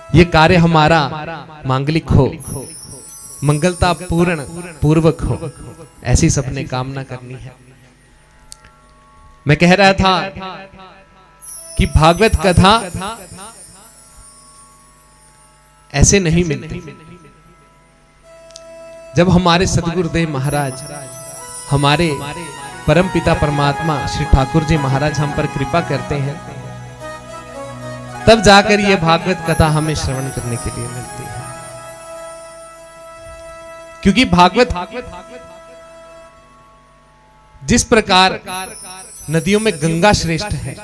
ये कार्य हमारा मांगलिक हो, मंगलता पूर्ण पूर्वक हो, ऐसी सबने कामना करनी है। मैं कह रहा था कि भागवत कथा ऐसे नहीं मिलती। जब हमारे सदगुरुदेव महाराज, हमारे परम पिता परमात्मा श्री ठाकुर जी महाराज हम पर कृपा करते हैं, तब जाकर ये भागवत कथा हमें श्रवण करने के लिए मिलती है। क्योंकि भागवत जिस प्रकार नदियों में गंगा श्रेष्ठ है,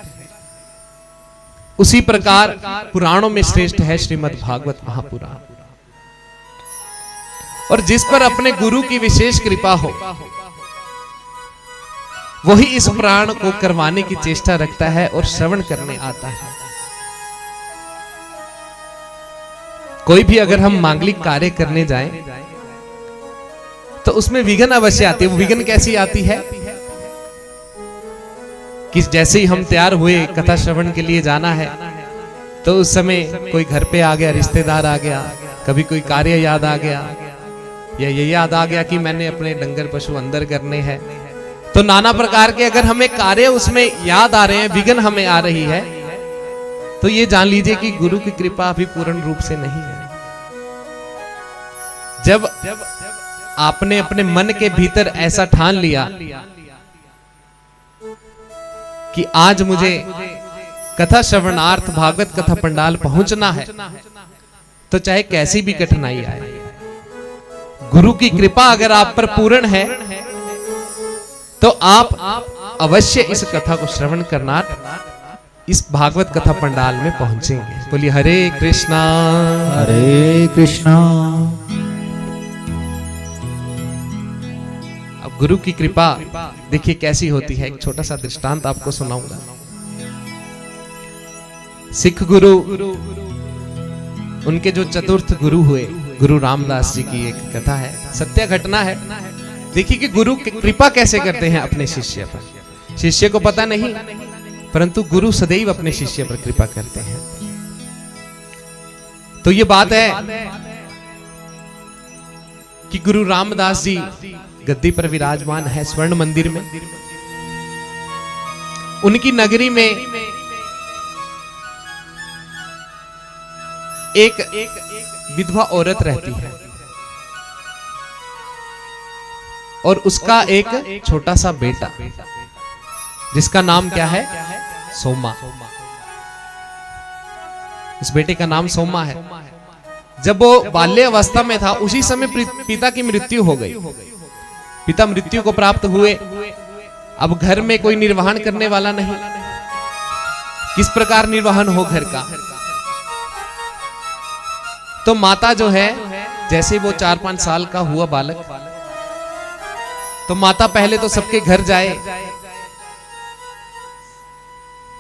उसी प्रकार पुराणों में श्रेष्ठ है श्रीमद् भागवत महापुराण। और जिस पर अपने गुरु की विशेष कृपा हो, वही इस पुराण को करवाने की चेष्टा रखता है और श्रवण करने आता है। कोई भी अगर हम मांगलिक कार्य करने जाएं, तो उसमें विघ्न अवश्य आती है। वो विघ्न कैसी आती है कि जैसे ही हम तैयार हुए कथा श्रवण के लिए जाना है, तो उस समय कोई घर पे आ गया, रिश्तेदार आ गया, कभी कोई कार्य याद आ गया, या ये याद आ गया कि मैंने अपने डंगर पशु अंदर करने हैं। तो नाना प्रकार के अगर हमें कार्य उसमें याद आ रहे हैं, विघ्न हमें आ रही है, तो ये जान लीजिए कि गुरु की कृपा अभी पूर्ण रूप से नहीं है। जब आपने अपने मन के भीतर ऐसा ठान लिया कि आज मुझे कथा श्रवणार्थ भागवत कथा पंडाल पहुंचना है, तो चाहे कैसी भी कठिनाई आए, गुरु की कृपा अगर आप पर पूर्ण है, तो आप अवश्य इस कथा को श्रवण करना, इस भागवत कथा पंडाल में पहुंचेंगे। बोलिए हरे कृष्णा हरे कृष्णा। अब गुरु की कृपा देखिए कैसी होती है। एक छोटा सा दृष्टांत आपको सुनाऊंगा। सिख गुरु, उनके जो चतुर्थ गुरु हुए, गुरु रामदास जी की एक कथा है, सत्य घटना है। देखिए कि गुरु कृपा कैसे करते हैं अपने शिष्य पर। शिष्य को पता नहीं, परंतु गुरु सदैव अपने शिष्य पर कृपा करते हैं। तो ये बात है कि गुरु रामदास जी गद्दी पर विराजमान है स्वर्ण मंदिर में। उनकी नगरी में एक विधवा औरत रहती है और उसका एक छोटा सा बेटा, जिसका नाम क्या है? सोमा। इस बेटे का नाम सोमा है। जब वो बाल्य अवस्था में था, उसी समय पिता की मृत्यु हो गई। पिता मृत्यु को प्राप्त हुए। अब घर में कोई निर्वहन करने वाला नहीं, किस प्रकार निर्वहन हो घर का? तो माता जो है, जैसे वो 4-5 साल का हुआ बालक, तो माता पहले तो सबके घर जाए,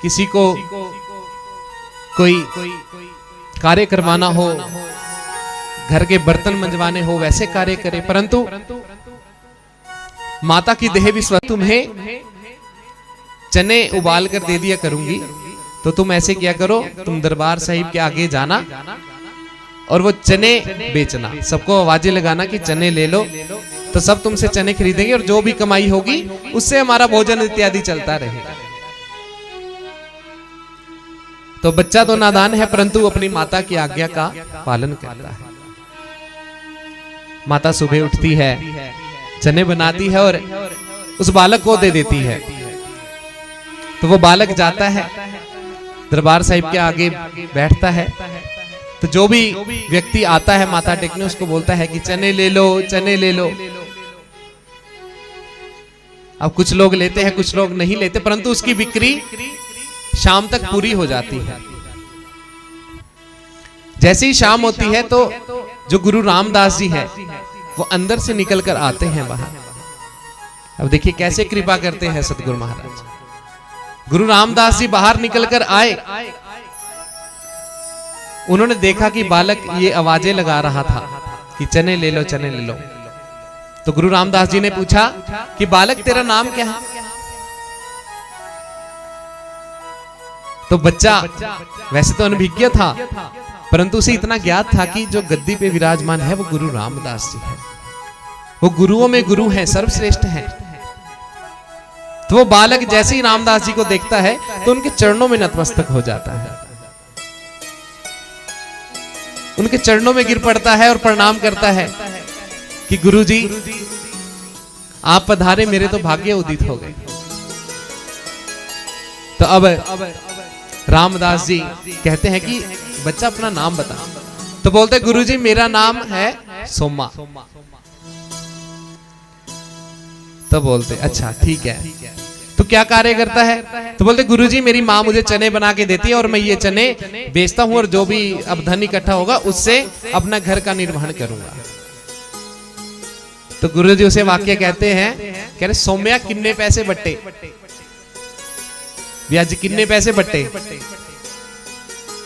किसी को कोई कार्य करवाना हो, घर के बर्तन मंजवाने हो, वैसे कार्य करे। परंतु माता की देह विश्वास, तुम्हें चने उबाल कर दे दिया करूंगी, तो तुम ऐसे किया करो, तुम दरबार साहिब के आगे जाना और वो चने बेचना, सबको आवाजें लगाना कि चने ले लो, तो सब तुमसे चने खरीदेंगे और जो भी कमाई होगी उससे हमारा भोजन इत्यादि चलता रहेगा। तो बच्चा तो नादान है, परंतु अपनी माता की आज्ञा का पालन करता है। माता सुबह उठती है, चने बनाती है और उस बालक को दे देती है। तो वो बालक जाता है, दरबार साहिब के आगे बैठता है। तो जो भी व्यक्ति आता है माथा टेकने, उसको बोलता है कि चने ले लो, चने ले लो। अब कुछ लोग लेते हैं, कुछ लोग नहीं लेते, परंतु उसकी बिक्री शाम तक पूरी हो जाती है। जैसे ही शाम होती है, तो जो गुरु रामदास जी है, वो अंदर से निकलकर आते हैं बाहर। अब देखिए कैसे कृपा करते हैं सतगुरु महाराज। गुरु रामदास जी बाहर निकलकर आए, उन्होंने देखा कि बालक ये आवाजें लगा रहा था कि चने ले लो, चने ले लो। तो गुरु रामदास जी ने पूछा कि बालक तेरा नाम क्या है? तो बच्चा वैसे तो अनभिज्ञ था, परंतु उसे इतना ज्ञात था कि जो गद्दी पे विराजमान है वो गुरु रामदास जी है, वो गुरुओं में गुरु हैं, सर्वश्रेष्ठ हैं। तो वो बालक जैसे ही रामदास जी को देखता है तो उनके चरणों में नतमस्तक हो जाता है, उनके चरणों में गिर पड़ता है और प्रणाम करता है कि गुरुजी आप पधारे, मेरे तो भाग्य उदित हो गए। तो अब रामदास जी कहते हैं कि बच्चा अपना नाम बता। तो बोलते गुरुजी मेरा नाम है सोमा। तो बोलते अच्छा ठीक है, तो क्या कार्य करता है? तो बोलते गुरुजी मेरी माँ मुझे चने बना के देती है और मैं ये चने बेचता हूं और जो भी अब धन इकट्ठा होगा उससे अपना घर का निर्वहन करूंगा। तो गुरुजी उसे वाक्य कहते हैं, कह रहे सौम्या किन्ने पैसे बट्टे, ब्याज किन्ने पैसे बट्टे?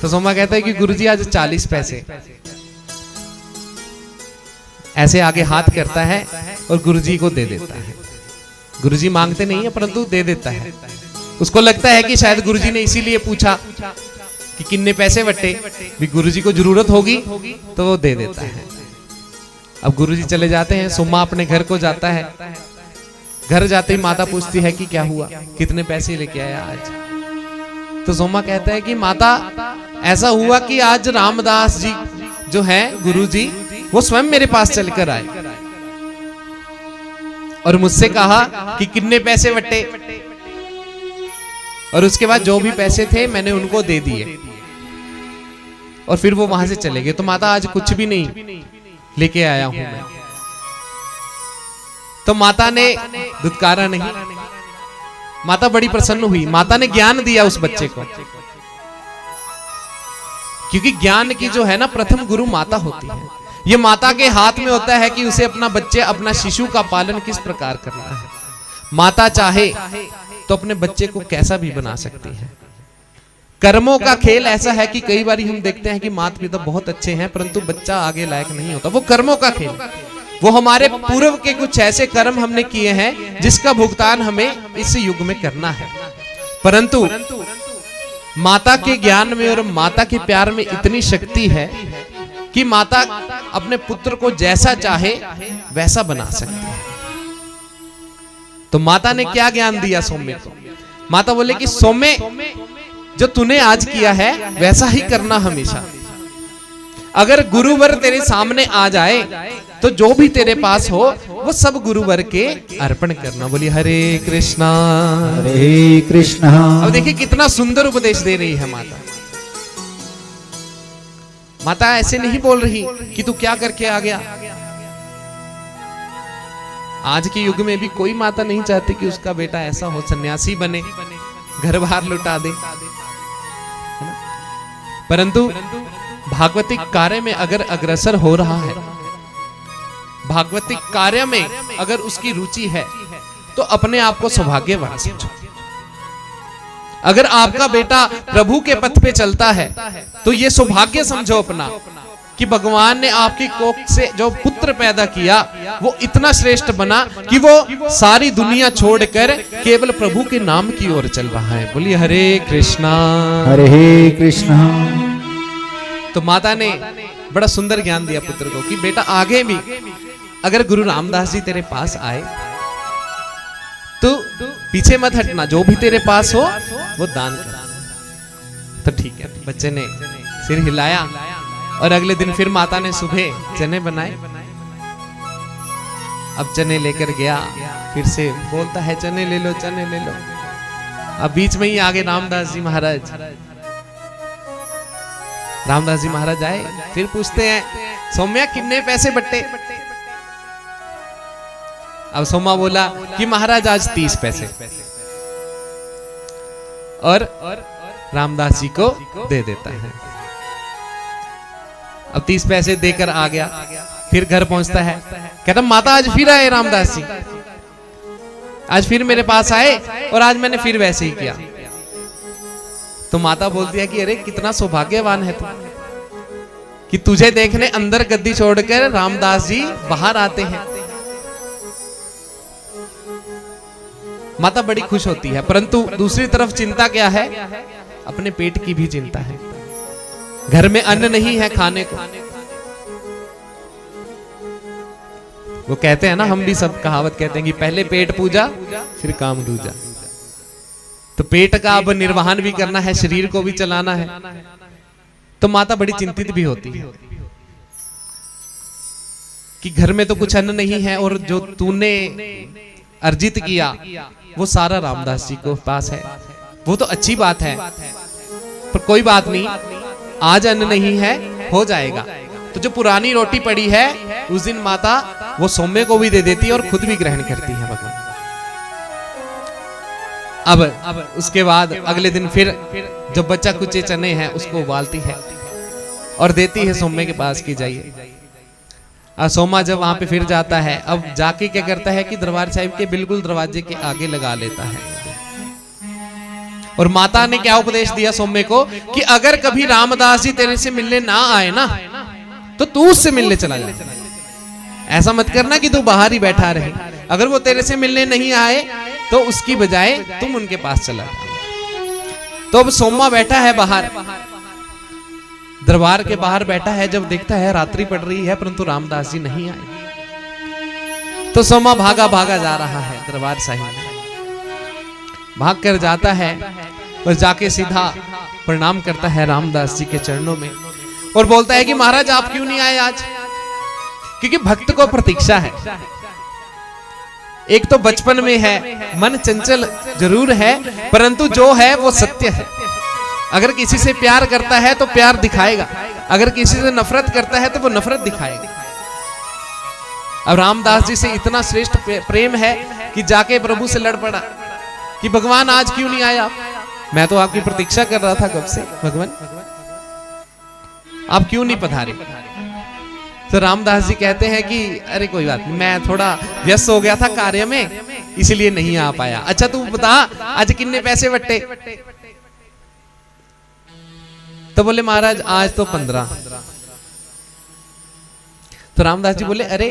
तो सोमा कहता है कि गुरुजी आज 40 पैसे। ऐसे आगे हाथ करता है और गुरुजी को दे देता है। गुरुजी मांगते नहीं है परंतु दे देता है। उसको लगता है कि शायद गुरुजी ने इसीलिए पूछा कि किन्ने पैसे बट्टे, भी गुरुजी को जरूरत होगी तो वो दे देता है। अब गुरुजी चले जाते हैं, सोमा अपने घर को जाता है। घर जाते ही माता पूछती है कि क्या हुआ, कितने पैसे लेके आया आज? तो सोमा कहता है कि माता ऐसा हुआ कि आज रामदास जी जो है गुरुजी वो स्वयं मेरे पास चलकर आए और मुझसे कहा कि कितने पैसे बट्टे, और उसके बाद जो भी पैसे थे मैंने उनको दे दिए और फिर वो वहां से चले गए। तो माता आज कुछ भी नहीं लेके आया हूं मैं। तो माता ने दुत्कारा नहीं, माता बड़ी प्रसन्न हुई। माता ने ज्ञान दिया उस बच्चे को, क्योंकि ज्ञान की जो है ना प्रथम गुरु माता होती है। ये माता के हाथ में होता है कि उसे अपना बच्चे, अपना शिशु का पालन किस प्रकार करना है। माता चाहे तो अपने बच्चे को कैसा भी बना सकती है। कर्मों का खेल ऐसा है कि कई बार हम देखते हैं कि माता पिता बहुत अच्छे हैं परंतु बच्चा आगे लायक नहीं होता। वो कर्मों का खेल, वो हमारे पूर्व के कुछ ऐसे कर्म हमने किए हैं जिसका भुगतान हमें इस युग में करना है। परंतु माता के ज्ञान में और माता के प्यार में इतनी शक्ति है कि माता अपने पुत्र को जैसा चाहे वैसा बना सकती है। तो माता ने क्या ज्ञान दिया सौम्य को? माता बोले कि सौम्य जो तूने आज किया है वैसा ही करना हमेशा। अगर गुरुवर तेरे सामने आ जाए तो जो भी तेरे पास हो वो सब गुरुवर के अर्पण करना। बोली हरे कृष्णा हरे कृष्णा। अब देखिए कितना सुंदर उपदेश दे रही है माता। माता ऐसे नहीं बोल रही कि तू क्या करके आ गया। आज के युग में भी कोई माता नहीं चाहती कि उसका बेटा ऐसा हो, सन्यासी बने, घर बाहर लुटा दे। परंतु भागवतिक कार्य में अगर अग्रसर हो रहा है, भागवतिक कार्य में अगर उसकी रुचि है तो अपने आप को सौभाग्यवान समझो। अगर आपका बेटा प्रभु के पथ पे चलता है तो ये सौभाग्य समझो अपना कि भगवान ने आपकी कोख से जो पुत्र पैदा किया वो इतना श्रेष्ठ बना कि वो सारी दुनिया छोड़कर केवल प्रभु के नाम की ओर चल रहा है। बोलिए हरे कृष्णा हरे कृष्णा। तो माता ने बड़ा सुंदर ज्ञान दिया पुत्र को कि बेटा आगे भी अगर गुरु रामदास जी तेरे पास आए तो पीछे मत हटना, जो भी तेरे पास हो वो दान कर। तो ठीक है, बच्चे ने सिर हिलाया और अगले दिन फिर माता ने सुबह चने बनाए। अब चने लेकर गया, फिर से बोलता है चने ले लो, चने ले लो। अब बीच में ही आगे रामदास जी महाराज। रामदास जी महाराज आए, फिर पूछते हैं सौम्या कितने पैसे बट्टे? अब सोमा बोला कि महाराज आज 30 पैसे, और रामदास जी को दे देता है। अब 30 पैसे देकर आ गया, फिर घर पहुंचता है, कहता माता आज फिर आए रामदास जी, आज फिर मेरे पास आए और आज मैंने फिर वैसे ही किया। तो माता बोलती है कि अरे कितना सौभाग्यवान है तू कि तुझे देखने अंदर गद्दी छोड़कर रामदास जी बाहर आते हैं। माता बड़ी खुश होती है, परंतु दूसरी तरफ चिंता क्या है? अपने पेट की भी चिंता है। घर में अन्न नहीं है खाने को। वो कहते हैं ना, हम भी सब कहावत कहते हैं कि पहले पेट पूजा फिर काम दूजा। तो पेट का अब निर्वहन भी करना है, शरीर को भी चलाना है। तो माता बड़ी चिंतित भी होती है कि घर में तो कुछ अन्न नहीं है, और जो तूने अर्जित किया वो सारा रामदास जी को पास है। वो तो अच्छी बात है, पर कोई बात नहीं, आज अन्न नहीं है, हो जाएगा। तो जो पुरानी रोटी पड़ी है उस दिन माता वो सौम्य को भी दे देती है और खुद भी ग्रहण करती है भगवान। अब उसके बाद अगले दिन फिर जो बच्चा कुचे चने हैं उसको उबालती है और देती है सौम्य के पास कि जाइए। सोमा जब वहां पे फिर जाता है, अब जाके क्या करता है कि दरबार साहिब के बिल्कुल दरवाजे के आगे लगा लेता है। और माता ने क्या उपदेश दिया सौम्य को कि अगर कभी रामदास जी तेरे से मिलने ना आए ना, तो तू उससे मिलने चला जा। ऐसा मत करना कि तू बाहर ही बैठा रहे। अगर वो तेरे से मिलने नहीं आए तो उसकी बजाय तुम उनके पास चला जा। तो अब सोमा बैठा है बाहर, दरबार के बाहर बैठा है। जब देखता है रात्रि पड़ रही है परंतु रामदास जी नहीं आए, तो सोमा भागा भागा जा रहा है दरबार साहिब में। भाग कर जाता है और जाके सीधा प्रणाम करता है रामदास जी के चरणों में और बोलता है कि महाराज आप क्यों नहीं आए आज? क्योंकि भक्त को प्रतीक्षा है। एक तो बचपन में है, मन चंचल जरूर है, परंतु जो है वो सत्य है। अगर किसी से प्यार करता है तो प्यार दिखाएगा, अगर किसी से नफरत करता है तो वो नफरत दिखाएगा। अब रामदास जी से इतना श्रेष्ठ प्रेम है कि जाके प्रभु से लड़ पड़ा कि भगवान आज क्यों नहीं आए आप? मैं तो आपकी प्रतीक्षा कर रहा था कब से, भगवान आप क्यों नहीं पधारे? तो रामदास जी कहते हैं कि अरे कोई बात नहीं, मैं थोड़ा व्यस्त हो गया था कार्य में, इसलिए नहीं आ पाया। अच्छा तू बता आज कितने पैसे बट्टे? तो बोले महाराज आज तो 15। तो रामदास जी बोले अरे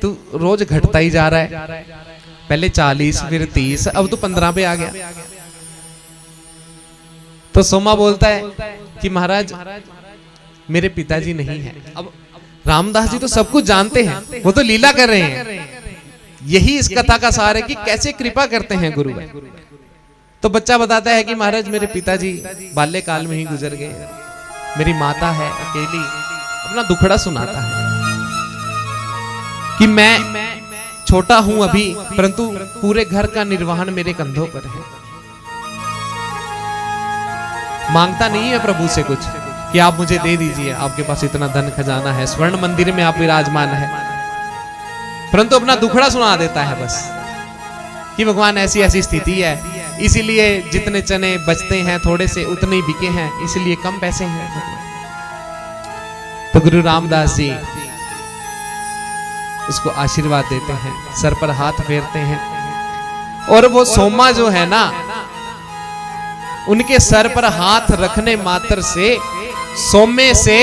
तू रोज घटता ही जा रहा है, पहले 40 फिर 30, अब तो 15 पे आ गया। तो सोमा बोलता है कि महाराज मेरे पिताजी नहीं है। अब रामदास जी तो सब कुछ जानते हैं, वो तो लीला कर रहे हैं। यही इस कथा का सार है कि कैसे कृपा करते हैं गुरु। तो बच्चा बताता है कि महाराज मेरे पिताजी बाल्यकाल में ही गुजर गए, मेरी माता है अकेली, अपना दुखड़ा सुनाता है कि मैं छोटा हूं अभी, परंतु पूरे घर का निर्वहन मेरे कंधों पर है। मांगता नहीं है प्रभु से कुछ कि आप मुझे दे दीजिए, आपके पास इतना धन खजाना है, स्वर्ण मंदिर में आप विराजमान है, परंतु अपना दुखड़ा सुना देता है बस कि भगवान ऐसी ऐसी स्थिति है, इसीलिए जितने चने बचते हैं थोड़े से उतने ही बिके हैं, इसलिए कम पैसे हैं। तो गुरु रामदास जी उसको आशीर्वाद देते हैं, सर पर हाथ फेरते हैं, और वो सोमा जो है ना, उनके सर पर हाथ रखने मात्र से सोमे से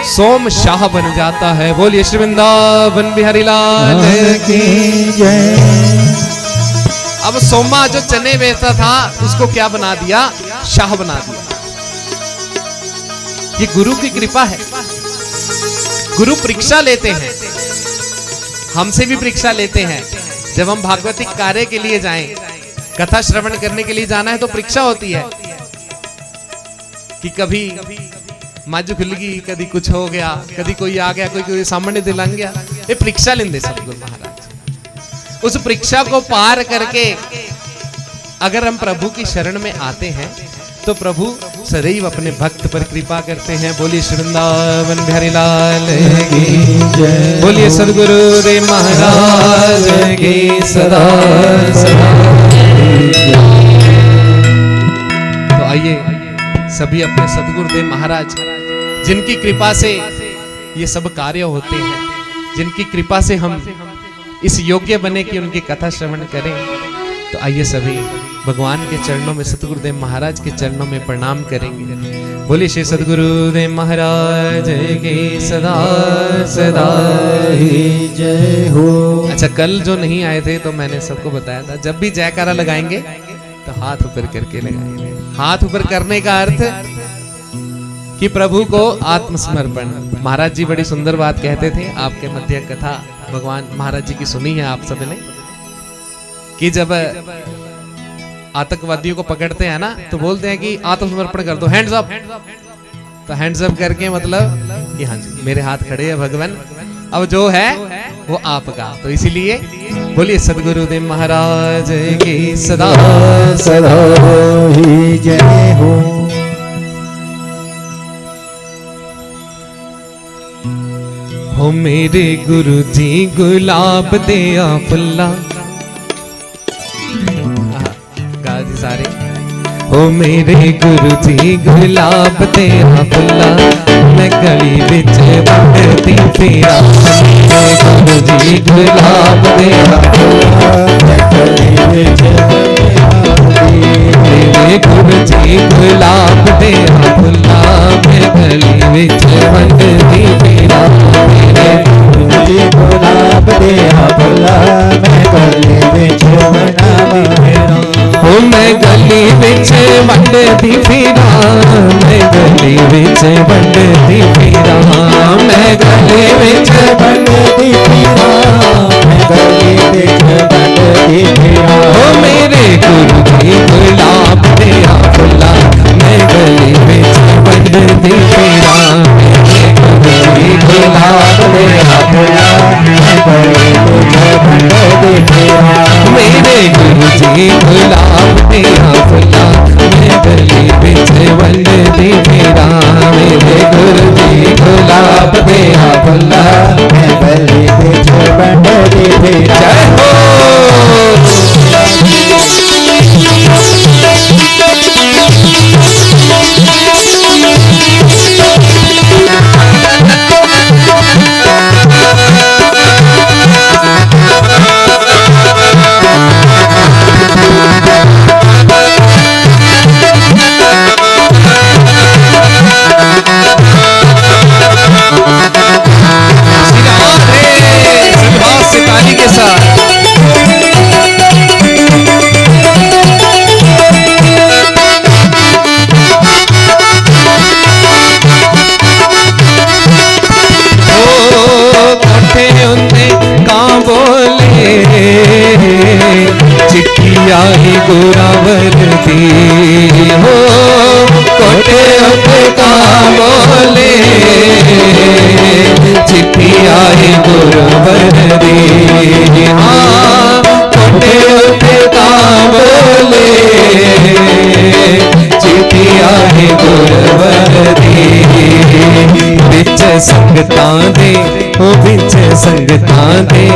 सोम शाह बन जाता है। बोलिए श्री वृंदावन बिहारी लाल की जय। अब सोमा जो चने बेचता था उसको क्या बना दिया? शाह बना दिया। ये गुरु की कृपा है। गुरु परीक्षा लेते हैं, हमसे भी परीक्षा लेते हैं। जब हम भागवतिक कार्य के लिए जाएं, कथा श्रवण करने के लिए जाना है तो परीक्षा होती है कि कभी माजू खुल गई, कभी कुछ हो गया, कभी कोई आ गया, कोई सामने दिलांग गया। ये परीक्षा लेंदे सतगुरु महाराज। उस परीक्षा को पार करके अगर हम प्रभु की शरण में आते हैं तो प्रभु सदैव अपने भक्त पर कृपा करते हैं। बोलिए श्री वृंदावन बिहारी लाल की जय। बोलिए सदगुरु देव महाराज की सदा सदा। तो आइए सभी अपने सदगुरुदेव महाराज जिनकी कृपा से ये सब कार्य होते हैं, जिनकी कृपा से हम इस योग्य बने कि उनकी कथा श्रवण करें, तो आइए सभी भगवान के चरणों में, सतगुरुदेव महाराज के चरणों में प्रणाम करेंगे। बोलिए श्री सतगुरुदेव महाराज की सदा सदा ही जय हो। अच्छा कल जो नहीं आए थे तो मैंने सबको बताया था, जब भी जयकारा लगाएंगे तो हाथ ऊपर करके लगाएंगे। हाथ ऊपर करने का अर्थ कि प्रभु को आत्मसमर्पण। महाराज जी बड़ी सुंदर बात कहते थे, आपके मध्य कथा भगवान महाराज जी की सुनी है आप सबने, कि जब आतंकवादियों को पकड़ते हैं ना तो बोलते हैं कि आत्मसमर्पण कर दो, हैंड्स अप। तो हैंड्स अप करके मतलब कि हाँ जी मेरे हाथ खड़े हैं भगवान, अब जो है वो आपका। तो इसीलिए बोलिए सदगुरुदेव महाराज की सदा सदा ही जय हो। हो मेरे गुरु जी गुलाब दिया फुल्ला, गा जी सारे। हो मेरे गुरु जी गुलाब दिया फुल्ला, मैं गली बिच वंडदी फिरा। मेरे गुरु जी गुलाब दिया फुल्ला, मैं गली बिच मेरे गुरु जी गुलाब दिया फुल्ला, मैं गली बिच वंडदी फिरा। मेरे गुरु जी गुलाब दिया फुल्ला, मैं गली बिच वंडदी फिरा। ओ मैं गली बिच वंडदी फिरा, मैं गली बिच वंडदी फिरा, मैं गली बिच वंडदी फिरा, मैं गली बिच वंडदी फिरा। ओ मेरे गुरु जी गुलाब दिया फुल्ला, मैं गली बिच वंडदी फिरा। मेरे गुरु जी गुलाब दिया फुल्ला, मैं गली बिच वंडदी फिरा। मेरे गुरु जी गुलाब दिया फुल्ला, मैं गली बिच वंडदी फिरा। मेरे गुरु जी गुलाब दिया फुल्ला, मैं गली बिच वंडदी फिरा। जय हो। चिट्ठियाई गोरावर दी हो, कोटे उते का बोले, चिट्ठियाई गोरावर दी। हाँ कोटे उते का बोले, चिट्ठियाई गोरावर दी। बिच संगतां दे ओ बिच संगतां दे,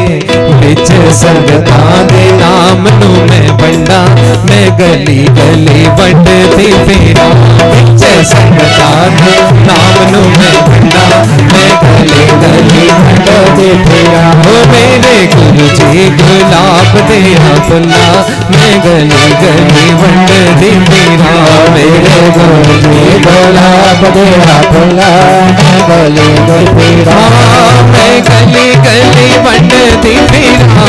बिच संगतां दे नाम नू मैं वंडा, मैं गली गली वंडदी फिरा। बिच संगतां दे नाम नू मैं वंडा, मैं गली गली वंडदी फिरा। ओ मेरे गुरु जी गुलाब दिया फुल्ला, मैं गली गली वंडदी फिरा। मेरे गुरु जी गुलाब दिया फुल्ला, मैं गली गली फिरा। मैं गली गली वंडदी फिरा,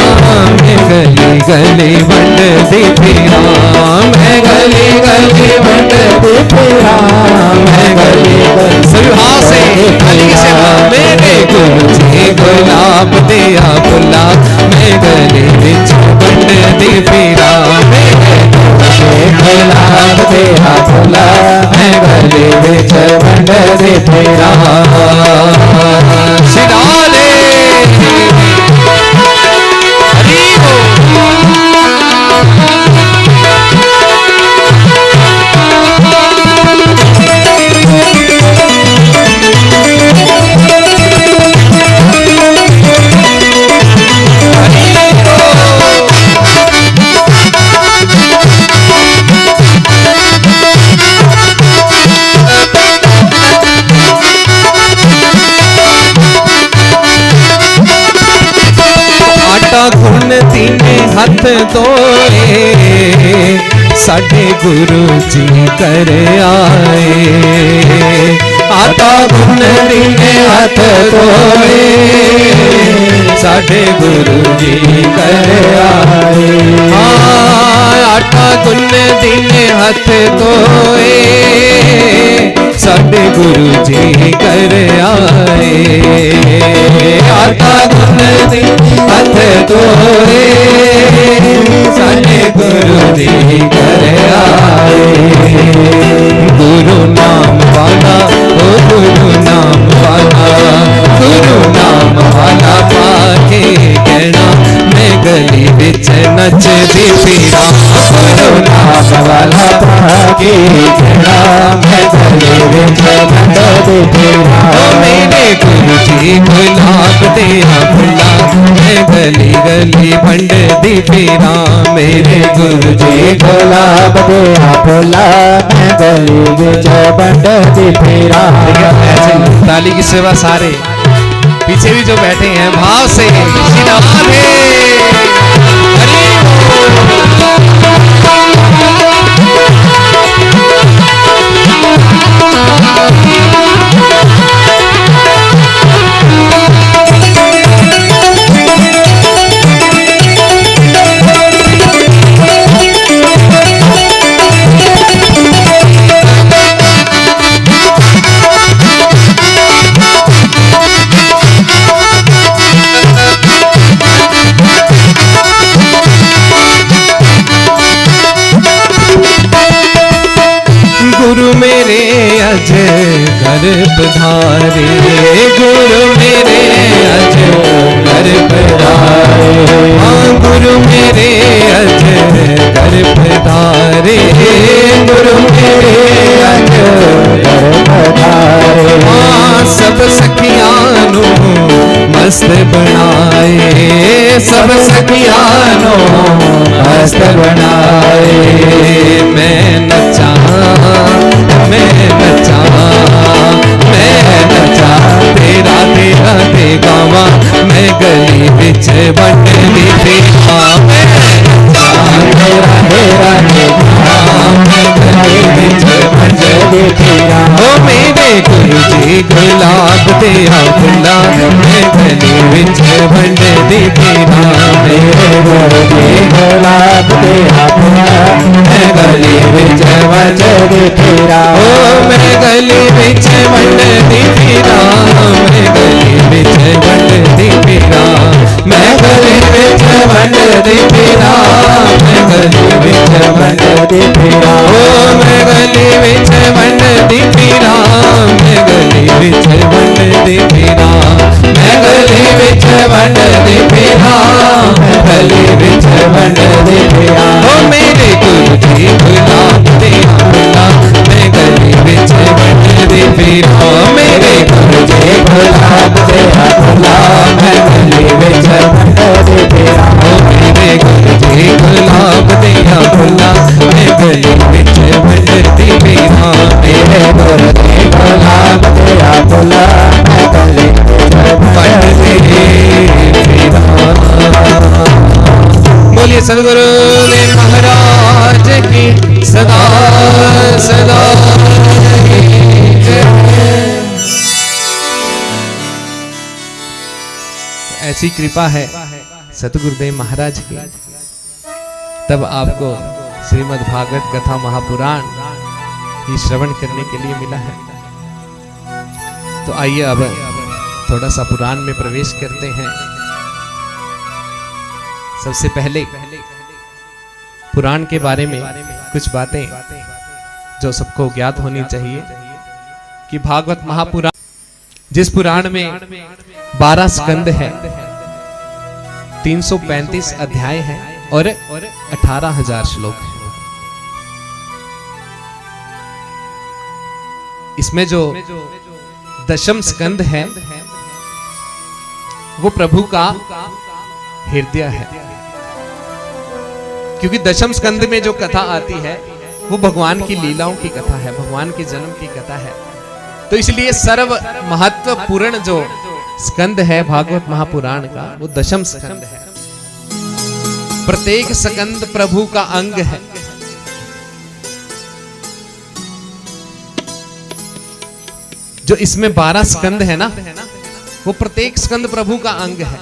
मैं गली गली वंडदी फिरा, मैं गली गली वंडदी फिरा, मैं गली गली। सभी हाथ से गली से मेरे गुरु जी गुलाब दिया फुल्ला, मैं गली बिच वंडदी फिरा। मेरे गुरु जी गुलाब दिया फुल्ला, मैं गली बिच वंडदी फिरा। सिराले हरि हो। गुण तीने हथ धोए, साडे गुरु जी कर आए। आटा गुण तीने हथ धोए, साडे गुरु जी कर आए। हाँ आटा गुण तीने हथ धोए, साडे गुरु जी कर आए आता गुण दी हथ तोरे साडे गुरु जी कर आए गुरु नाम वाला ओ गुरु नाम वाला गुरु नाम वाला पाके कहना मैं गली बिच नचदी फिरा गुरु नाम वाला पाके कहना मैं गली बिच नचदी फिरा मेरे गुरु जी गुलाब दिया फुला मैं गली गली भंडदी फिरा मेरे गुरु जी गुलाब दिया फुला मैं गली बिच भंडदी फिरा। ऐसे ताली की सेवा सारे पीछे भी जो बैठे हैं भाव से श्री राधे हरि गुरु मेरे अज घर पधारे गुरु मेरे अज घर पधारे हाँ गुरु मेरे अज घर पधारे गुरु मेरे अज घर पधारे हाँ सब सखियां नू मस्त बनाए सब सखियां नू मस्त बनाए मैं नचा तेरा तेरा ते गावा मैं गली बिच बंडदी फिरा मैं तेरा तेरा ते गावा मैं गली बिच बंडदी फिरा ओ मेरे गुरु जी गुलाब दिया फुला मैं गली बिच बंडदी फिरा मेरे गुरु जी गुलाब दिया फुला मैं गली बिच बंडदी फिरा ओ मैं गली बिच बंडदी फिरा मैं गली बिच बंडदी फिरा मैं गली बिच बंडदी फिरा मैं गली बिच बंडदी फिरा ओ मैं गली बिच बंडदी फिरा मैं गली बिच बंडदी फिरा मैं गली बिच बंडदी फिरा मैं गली बिच बंडदी फिरा ओ मेरे गुरु जी गुलाब दिया फुला मैं गली बिच बंडदी फिरा मेरे गुरु जी गुलाब दिया फुला मैं गली बिच बंडदी फिरा ओ मेरे गुरु जी गुलाब दिया फुला मैं गली बिच बंडदी फिरा मेरे गुरु जी गुलाब दिया फुला मैं गली बिच बंडदी फिरा। बोलिए सद्गुरु देव महाराज की सदा सदा ऐसी कृपा है सतगुरुदेव महाराज की तब आपको श्रीमद् भागवत कथा महापुराण ये श्रवण करने के लिए मिला है। तो आइए अब थोड़ा सा पुराण में प्रवेश करते हैं। सबसे पहले पुराण के बारे में कुछ बातें जो सबको ज्ञात होनी चाहिए कि भागवत महापुराण जिस पुराण में 12 स्कंद है 335 अध्याय है और 18,000 श्लोक है। इसमें जो दशम स्कंद है वो प्रभु का हृदय है, क्योंकि दशम स्कंद में जो कथा आती है वो भगवान की लीलाओं की कथा है, भगवान के जन्म की कथा है। तो इसलिए सर्व महत्वपूर्ण जो स्कंद है भागवत महापुराण का वो दशम स्कंद है। प्रत्येक स्कंद प्रभु का अंग है। जो इसमें 12 स्कंद है ना, वो प्रत्येक स्कंद प्रभु का अंग है।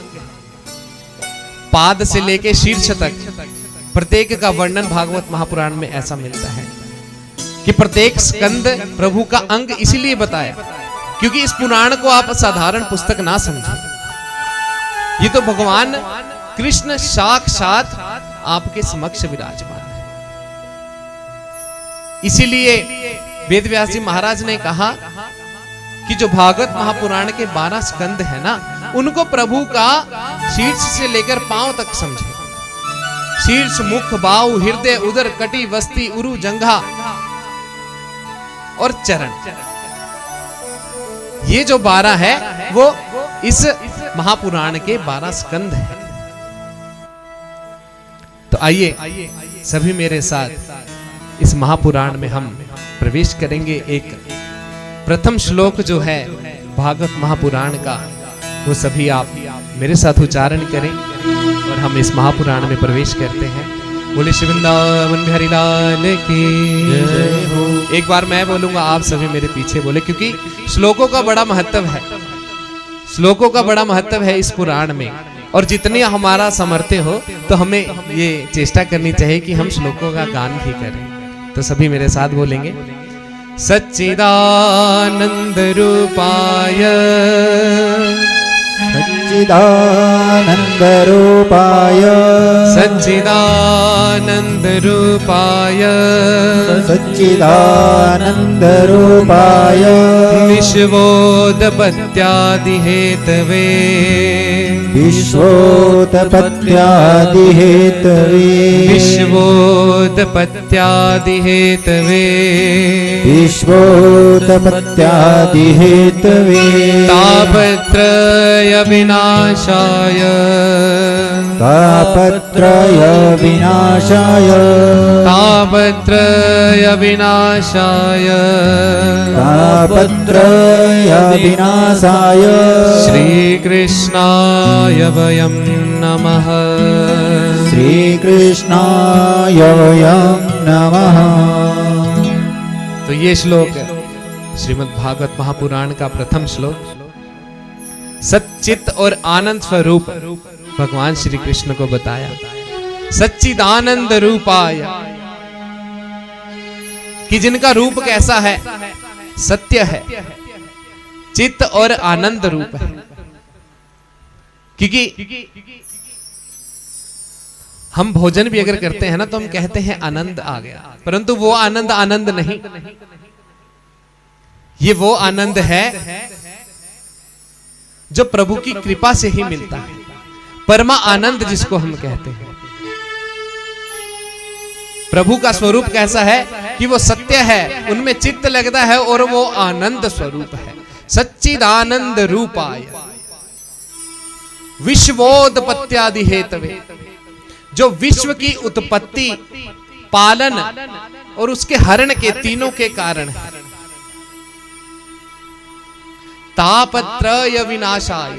पाद से लेके शीर्ष तक प्रत्येक का वर्णन भागवत महापुराण में ऐसा मिलता है। कि प्रत्येक स्कंद प्रभु का अंग इसलिए बताया क्योंकि इस पुराण को आप साधारण पुस्तक ना समझो। ये तो भगवान कृष्ण साक्षात आपके समक्ष विराजमान है। इसीलिए वेदव्यास जी महाराज ने कहा कि जो भागवत महापुराण के 12 स्कंद है ना, उनको प्रभु का शीर्ष से लेकर पांव तक समझे। शीर्ष, मुख, बाहु, हृदय, उदर, कटी, वस्ती, उरु, जंघा और चरण, ये जो 12 है वो इस महापुराण के 12 स्कंद है। तो आइए सभी मेरे साथ इस महापुराण में हम प्रवेश करेंगे। एक प्रथम श्लोक जो है भागवत महापुराण का, वो सभी आप मेरे साथ उच्चारण करें और हम इस महापुराण में प्रवेश करते हैं। बोले श्री वृंदावन बिहारी लाल की जय हो। एक बार मैं बोलूंगा, आप सभी मेरे पीछे बोले, क्योंकि श्लोकों का बड़ा महत्व है। श्लोकों का बड़ा महत्व है इस पुराण में, और जितने हमारा सामर्थ्य हो तो हमें ये चेष्टा करनी चाहिए कि हम श्लोकों का गान भी करें। तो सभी मेरे साथ बोलेंगे। सच्चिदानंद रूपाय सच्चिदानंद रूपाय सच्चिदानंद रूपाय सच्चिदानंद रूपाय विश्वोत्पत्त्यादि हेतवे विश्वोत्पत्त्यादि हेतवे विश्वोत्पत्त्यादि हेतवे विश्वोत्पत्त्यादि हेतवे तापत्रय विनाशाय तापत्रय विनाशाय तापत्रय विनाशाय तापत्रय विनाशाय श्री कृष्णाय वयं नमः श्री कृष्णाय वयं नमः। तो ये श्लोक श्रीमद् भागवत महापुराण का प्रथम श्लोक सच्चित और आनंद स्वरूप भगवान श्री कृष्ण को बताया। सच्चिदानंद रूपाय, कि जिनका रूप कैसा है, सत्य है, चित्त और आनंद रूप है। क्योंकि हम भोजन भी अगर करते हैं ना तो हम कहते हैं आनंद आ गया, परंतु वो आनंद आनंद नहीं, ये वो आनंद है जो प्रभु की कृपा से ही मिलता है। परमा आनंद जिसको हम कहते हैं। प्रभु का स्वरूप कैसा है कि वो सत्य है, उनमें चित्त लगता है और वो आनंद स्वरूप है। सच्चिदानंद रूपाय विश्वोत्पत्त्यादि हेतवे, जो विश्व की उत्पत्ति, पालन और उसके हरण के तीनों के कारण है। तापत्रय विनाशाय,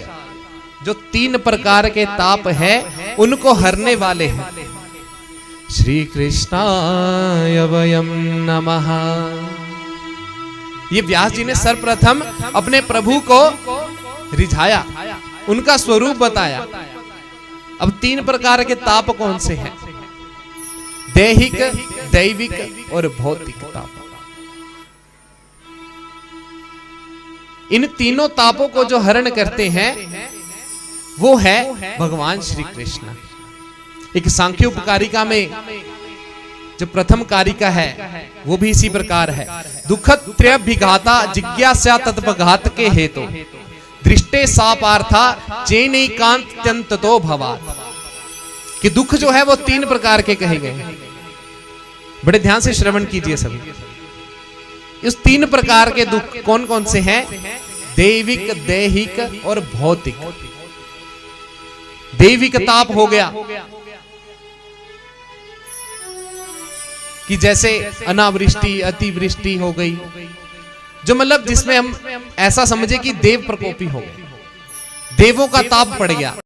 जो 3 प्रकार के ताप है उनको हरने वाले हैं। श्री कृष्णाय वयं नमः। ये व्यास जी ने सर्वप्रथम अपने प्रभु को रिझाया, उनका स्वरूप बताया। अब 3 प्रकार के ताप कौन से हैं? दैहिक, दैविक और भौतिक ताप। इन तीनों तापों को जो हरण करते हैं वो है भगवान श्री कृष्ण। एक सांख्योपकारिका में जो प्रथम कारिका है वो भी इसी प्रकार है। दुःखत्रयभिघाता जिज्ञासा तत्पघात के हेतु दृष्टे सापार्था चेनैकान्त्यन्ततो भवात्, कि दुख जो है वो 3 प्रकार के कहे गए हैं। बड़े ध्यान से श्रवण कीजिए सभी। इस 3 प्रकार के दुख कौन कौन से हैं? दैविक, दैहिक और भौतिक। दैविक ताप हो गया कि जैसे अनावृष्टि, अतिवृष्टि हो गई, जो मतलब जिसमें हम ऐसा समझे कि देव प्रकोपी हो गए, देवों का ताप पड़ गया।